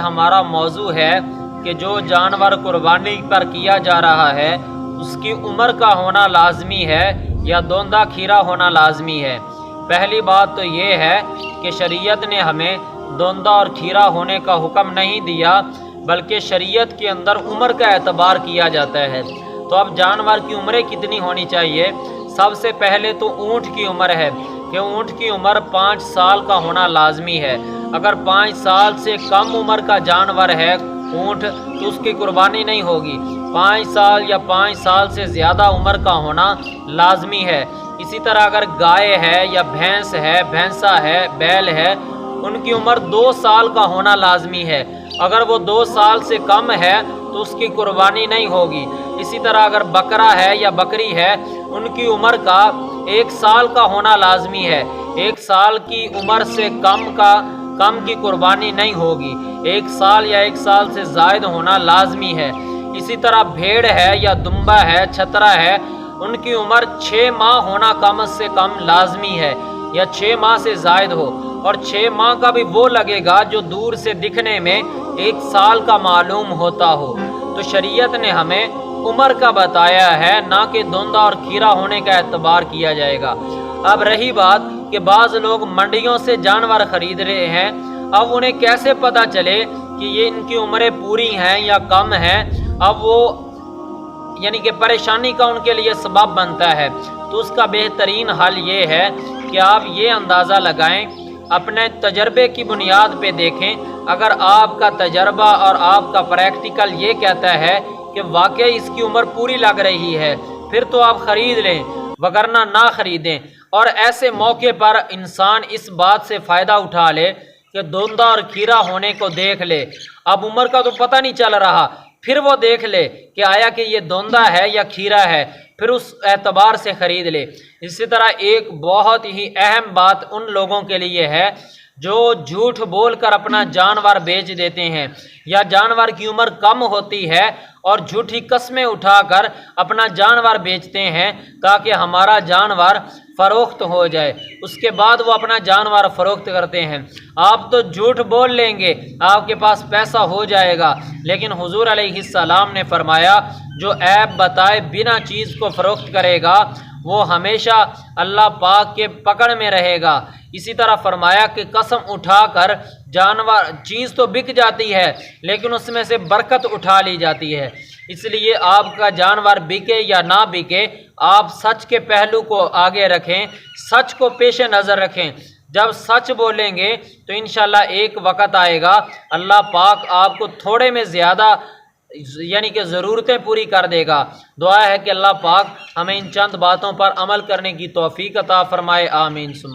ہمارا موضوع ہے کہ جو جانور قربانی پر کیا جا رہا ہے اس کی عمر کا ہونا لازمی ہے یا دوندہ کھیرا ہونا لازمی ہے۔ پہلی بات تو یہ ہے کہ شریعت نے ہمیں دوندہ اور کھیرا ہونے کا حکم نہیں دیا، بلکہ شریعت کے اندر عمر کا اعتبار کیا جاتا ہے۔ تو اب جانور کی عمریں کتنی ہونی چاہیے؟ سب سے پہلے تو اونٹ کی عمر ہے کہ اونٹ کی عمر 5 سال کا ہونا لازمی ہے۔ اگر 5 سال سے کم عمر کا جانور ہے اونٹ تو اس کی قربانی نہیں ہوگی۔ 5 سال یا 5 سال سے زیادہ عمر کا ہونا لازمی ہے۔ اسی طرح اگر گائے ہے یا بھینس ہے، بھینسا ہے، بیل ہے، ان کی عمر 2 سال کا ہونا لازمی ہے۔ اگر وہ 2 سال سے کم ہے تو اس کی قربانی نہیں ہوگی۔ اسی طرح اگر بکرا ہے یا بکری ہے، ان کی عمر کا 1 سال کا ہونا لازمی ہے۔ 1 سال کی عمر سے کم کی قربانی نہیں ہوگی۔ 1 سال یا 1 سال سے زائد ہونا لازمی ہے۔ اسی طرح بھیڑ ہے یا دمبا ہے، چھترا ہے، ان کی عمر 6 ماہ ہونا کم سے کم لازمی ہے یا 6 ماہ سے زائد ہو، اور 6 ماہ کا بھی وہ لگے گا جو دور سے دکھنے میں 1 سال کا معلوم ہوتا ہو۔ تو شریعت نے ہمیں عمر کا بتایا ہے، نہ کہ دوندہ اور کھیرا ہونے کا اعتبار کیا جائے گا۔ اب رہی بات کہ بعض لوگ منڈیوں سے جانور خرید رہے ہیں، اب انہیں کیسے پتہ چلے کہ یہ ان کی عمریں پوری ہیں یا کم ہیں؟ اب وہ یعنی کہ پریشانی کا ان کے لیے سبب بنتا ہے۔ تو اس کا بہترین حل یہ ہے کہ آپ یہ اندازہ لگائیں، اپنے تجربے کی بنیاد پہ دیکھیں۔ اگر آپ کا تجربہ اور آپ کا پریکٹیکل یہ کہتا ہے کہ واقعی اس کی عمر پوری لگ رہی ہے، پھر تو آپ خرید لیں، وگرنہ نہ خریدیں۔ اور ایسے موقع پر انسان اس بات سے فائدہ اٹھا لے کہ دوندہ اور کھیرا ہونے کو دیکھ لے۔ اب عمر کا تو پتہ نہیں چل رہا، پھر وہ دیکھ لے کہ آیا کہ یہ دوندہ ہے یا کھیرا ہے، پھر اس اعتبار سے خرید لے۔ اسی طرح ایک بہت ہی اہم بات ان لوگوں کے لیے ہے جو جھوٹ بول کر اپنا جانور بیچ دیتے ہیں، یا جانور کی عمر کم ہوتی ہے اور جھوٹی قسمیں اٹھا کر اپنا جانور بیچتے ہیں تاکہ ہمارا جانور فروخت ہو جائے۔ اس کے بعد وہ اپنا جانور فروخت کرتے ہیں۔ آپ تو جھوٹ بول لیں گے، آپ کے پاس پیسہ ہو جائے گا، لیکن حضور علیہ السلام نے فرمایا جو عیب بتائے بنا چیز کو فروخت کرے گا وہ ہمیشہ اللہ پاک کے پکڑ میں رہے گا۔ اسی طرح فرمایا کہ قسم اٹھا کر جانور چیز تو بک جاتی ہے لیکن اس میں سے برکت اٹھا لی جاتی ہے۔ اس لیے آپ کا جانور بکے یا نہ بکے، آپ سچ کے پہلو کو آگے رکھیں، سچ کو پیش نظر رکھیں۔ جب سچ بولیں گے تو انشاءاللہ ایک وقت آئے گا اللہ پاک آپ کو تھوڑے میں زیادہ یعنی کہ ضرورتیں پوری کر دے گا۔ دعا ہے کہ اللہ پاک ہمیں ان چند باتوں پر عمل کرنے کی توفیق عطا فرمائے، آمین۔